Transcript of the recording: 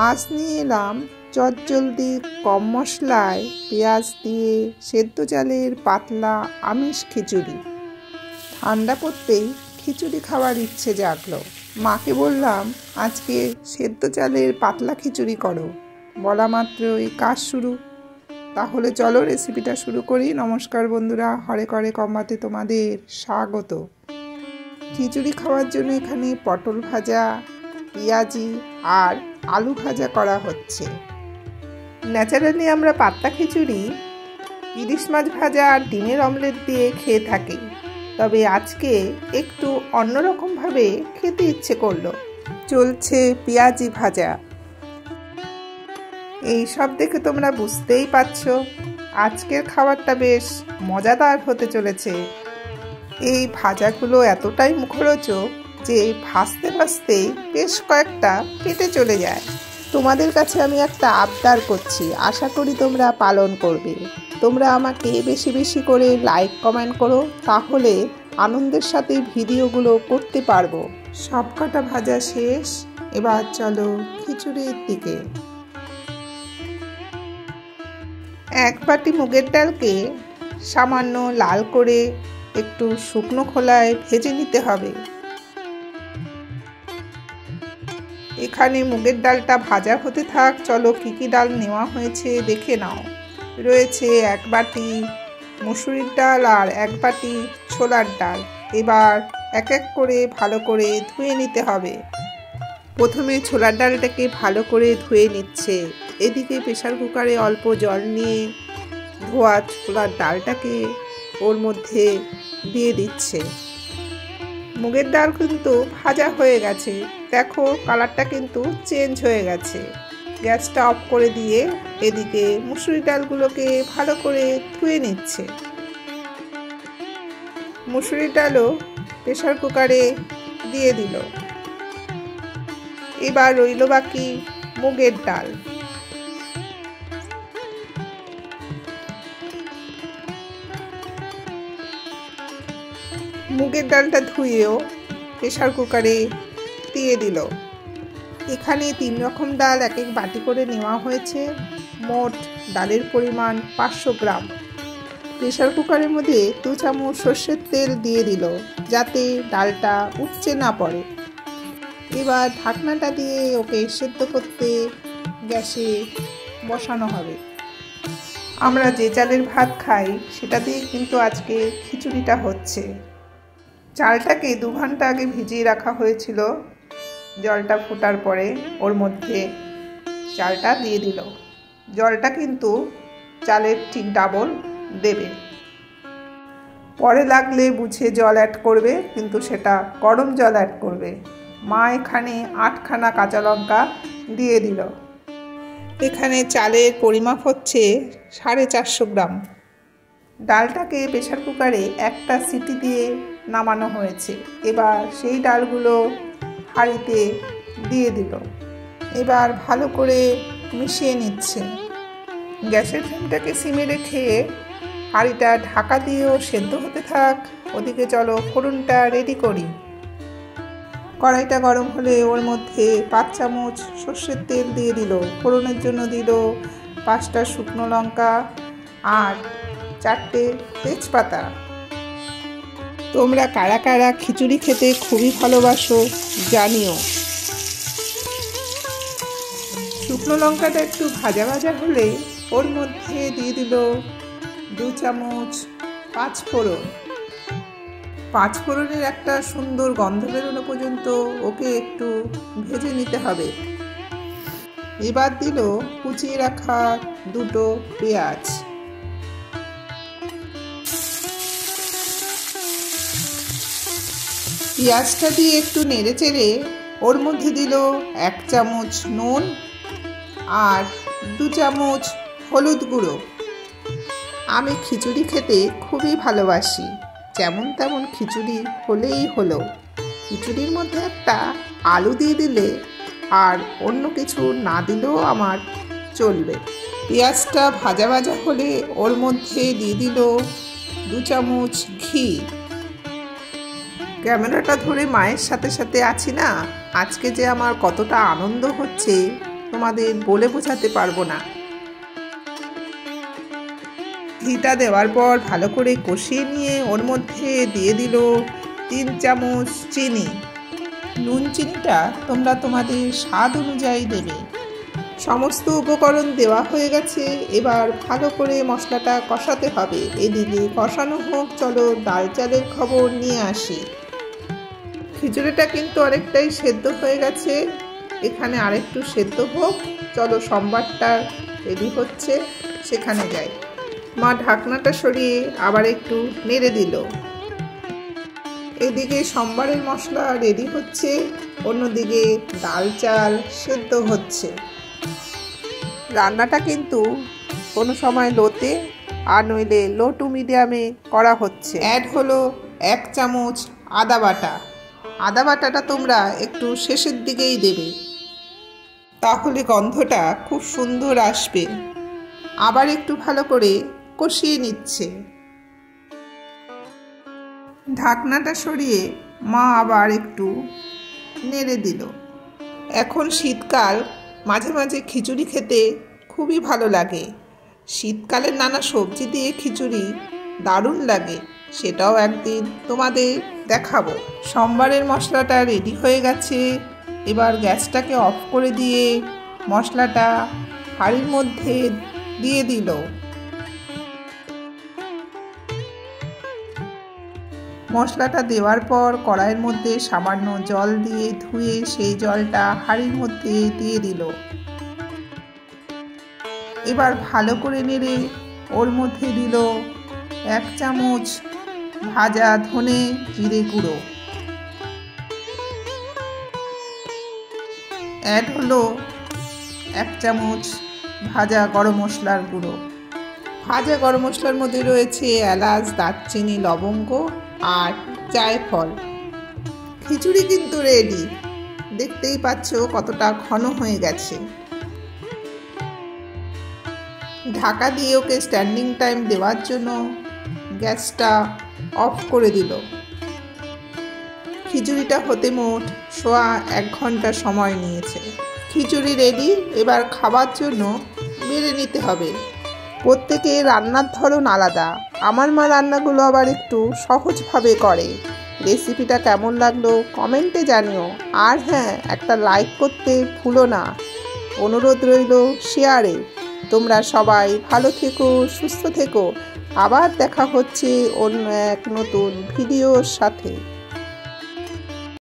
আজ নিয়ে এলাম চটজলদি কম মশলায় পেঁয়াজ দিয়ে সেদ্ধ চালের পাতলা আমিষ খিচুড়ি। ঠান্ডা পড়তেই খিচুড়ি খাওয়ার ইচ্ছে জাগলো। মাকে বললাম, আজকে সেদ্ধ চালের পাতলা খিচুড়ি করো। বলা মাত্রই কাজ শুরু। তাহলে চলো রেসিপিটা শুরু করি। নমস্কার বন্ধুরা, হরে করে কম্বাতে তোমাদের স্বাগত। খিচুড়ি খাওয়ার জন্য এখানে পটল ভাজা, পেঁয়াজি আর আলু ভাজা করা হচ্ছে। ন্যাচারালি আমরা পাতলা খিচুড়ি ইলিশ মাছ ভাজা আর ডিমের অমলেট দিয়ে খেয়ে থাকি, তবে আজকে একটু অন্যরকমভাবে খেতে ইচ্ছে করলো। চলছে পেঁয়াজি ভাজা। এই সব দেখে তোমরা বুঝতেই পারছো আজকের খাবারটা বেশ মজাদার হতে চলেছে। এই ভাজাগুলো এতটাই মুখরোচক যে ভাজতে ভাজতে বেশ কয়েকটা পেটে চলে যায়। তোমাদের কাছে আমি একটা আবদার করছি, আশা করি তোমরা পালন করবে। তোমরা আমাকে বেশি বেশি করে লাইক কমেন্ট করো, তাহলে আনন্দের সাথে ভিডিওগুলো করতে পারবো। সবকটা ভাজা শেষ, এবার চলো খিচুড়ির দিকে। এক বাটি মুগের ডালকে সামান্য লাল করে একটু শুকনো খোলায় ভেজে নিতে হবে। এখানে মুগের ডালটা ভাজা হতে থাক, চলো কি কি ডাল নেওয়া হয়েছে দেখে নাও। রয়েছে এক বাটি মুসুরির ডাল আর এক বাটি ছোলার ডাল। এবার এক এক করে ভালো করে ধুয়ে নিতে হবে। প্রথমে ছোলার ডালটাকে ভালো করে ধুয়ে নিচ্ছে। এদিকে প্রেসার কুকারে অল্প জল নিয়ে ধোয়া ছোলার ডালটাকে ওর মধ্যে দিয়ে দিচ্ছে। মুগের ডাল কিন্তু ভাজা হয়ে গেছে, দেখো কালারটা কিন্তু চেঞ্জ হয়ে গেছে। গ্যাসটা অফ করে দিয়ে এদিকে মুসুরি ডালগুলোকে ভালো করে ধুয়ে নিচ্ছে। মুসুরি ডালও প্রেসার কুকারে দিয়ে দিল। এবার রইল বাকি মুগের ডাল। মুগের ডালটা ধুয়েও প্রেসার কুকারে দিয়ে দিল। এখানে 3 রকম ডাল এক এক বাটি করে নেওয়া হয়েছে। মোট ডালের পরিমাণ 500 গ্রাম। প্রেসার কুকারের মধ্যে 2 চামচ সর্ষের তেল দিয়ে দিল, যাতে ডালটা উপচে না পড়ে। এবার ঢাকনাটা দিয়ে ওকে সেদ্ধ করতে গ্যাসে বসানো হবে। আমরা যে চালের ভাত খাই সেটা দিয়ে কিন্তু আজকে খিচুড়িটা হচ্ছে। চালটাকে 2 ঘন্টা আগে ভিজিয়ে রাখা হয়েছিল। জলটা ফোটার পরে ওর মধ্যে চালটা দিয়ে দিল। জলটা কিন্তু চালের ঠিক ডাবল দেবে। পরে লাগলে বুঝে জল অ্যাড করবে, কিন্তু সেটা গরম জল অ্যাড করবে। মা এখানে 8খানা কাঁচা লঙ্কা দিয়ে দিল। এখানে চালের পরিমাপ হচ্ছে 450 গ্রাম। ডালটাকে প্রেসার কুকারে একটা সিটি দিয়ে নামানো হয়েছে। এবার সেই ডালগুলো হাঁড়িতে দিয়ে দিল। এবার ভালো করে মিশিয়ে নিচ্ছে। গ্যাসের ফ্লেমটাকে সিমে রেখে হাঁড়িটা ঢাকা দিয়েও সেদ্ধ হতে থাক। ওদিকে চলো ফোড়নটা রেডি করি। কড়াইটা গরম হলে ওর মধ্যে 5 চামচ সর্ষের তেল দিয়ে দিল। ফোড়নের জন্য দিল 5টা শুকনো লঙ্কা আর 4টে তেজপাতা। তোমরা কারা কারা খিচুড়ি খেতে খুবই ভালোবাসো জানিও। শুকনো লঙ্কাটা একটু ভাজা ভাজা হলে ওর মধ্যে দিয়ে দিল 2 চামচ 5 ফোড়ন। 5 ফোড়নের একটা সুন্দর গন্ধ বেরোনো পর্যন্ত ওকে একটু ভেজে নিতে হবে। এবার দিল কুচিয়ে রাখা 2টো পেঁয়াজ। পেঁয়াজটা দিয়ে একটু নেড়ে চেড়ে ওর মধ্যে দিল 1 চামচ নুন আর 2 চামচ হলুদ গুঁড়ো। আমি খিচুড়ি খেতে খুবই ভালোবাসি, যেমন তেমন খিচুড়ি হলেই হলো। খিচুড়ির মধ্যে একটা আলু দিয়ে দিলে আর অন্য কিছু না দিলেও আমার চলবে। পেঁয়াজটা ভাজা ভাজা হলে ওর মধ্যে দিয়ে দিল 2 চামচ ঘি। ক্যামেরাটা ধরে মায়ের সাথে সাথে আছি না, আজকে যে আমার কতটা আনন্দ হচ্ছে তোমাদের বলে বোঝাতে পারবো না। ঘিটা দেওয়ার পর ভালো করে কষিয়ে নিয়ে ওর মধ্যে দিয়ে দিল 3 চামচ চিনি। নুন চিনিটা তোমরা তোমাদের স্বাদ অনুযায়ী দেবে। সমস্ত উপকরণ দেওয়া হয়ে গেছে, এবার ভালো করে মশলাটা কষাতে হবে। এদিকে কষানো হোক, চলো ডাল চালের খবর নিয়ে আসি। খিচুড়িটা কিন্তু অনেকটাই সেদ্ধ হয়ে গেছে, এখানে আরেকটু সেদ্ধ হোক। চলো সম্বারটা রেডি হচ্ছে, সেখানে যাই। মা ঢাকনাটা সরিয়ে আবার একটু নেড়ে দিল। এদিকে সম্বারের মশলা রেডি হচ্ছে, অন্যদিকে ডাল চাল সেদ্ধ হচ্ছে। রান্নাটা কিন্তু কোনো সময় লোতে আর নইলে লো টু মিডিয়ামে করা হচ্ছে। অ্যাড হলো 1 চামচ আদা বাটা। আদা বাটাটা তোমরা একটু শেষের দিকেই দেবে, তাহলে গন্ধটা খুব সুন্দর আসবে। আবার একটু ভালো করে কষিয়ে নিচ্ছে। ঢাকনাটা সরিয়ে মা আবার একটু নেড়ে দিল। এখন শীতকাল, মাঝে মাঝে খিচুড়ি খেতে খুবই ভালো লাগে। শীতকালের নানা সবজি দিয়ে খিচুড়ি দারুণ লাগে, সেটাও একদিন তোমাদের দেখাবো। সম্বারের মশলাটা রেডি হয়ে গেছে, এবার গ্যাসটাকে অফ করে দিয়ে মশলাটা হাঁড়ির মধ্যে দিয়ে দিল। মশলাটা দেওয়ার পর কড়াইয়ের মধ্যে সামান্য জল দিয়ে ধুয়ে সেই জলটা হাঁড়ির মধ্যে দিয়ে দিল। এবার ভালো করে নেড়ে ওর মধ্যে দিল 1 চামচ ভাজা ধনে জিরে গুঁড়ো। অ্যাড হলো 1 চামচ ভাজা গরম মশলার গুঁড়ো। ভাজা গরম মশলার মধ্যে রয়েছে এলাচ, দারচিনি, লবঙ্গ আর জায়ফল। খিচুড়ি কিন্তু রেডি, দেখতেই পাচ্ছ কতটা ঘন হয়ে গেছে। ঢাকা দিয়ে ওকে স্ট্যান্ডিং টাইম দেওয়ার জন্য গ্যাসটা অফ করে দিল। খিচুড়িটা হতে মোট সোয়া 1 ঘন্টা সময় নিয়েছে। খিচুড়ি রেডি, এবার খাবার জন্য বেড়ে নিতে হবে। প্রত্যেকের রান্নার ধরন আলাদা, আমার মা রান্নাগুলো আবার একটু সহজভাবে করে। রেসিপিটা কেমন লাগলো কমেন্টে জানিও, আর হ্যাঁ, একটা লাইক করতে ভুলো না। অনুরোধ রইল শেয়ারে। তোমরা সবাই ভালো থেকো, সুস্থ থেকো। আবার দেখা হচ্ছে অন্য এক নতুন ভিডিওর সাথে।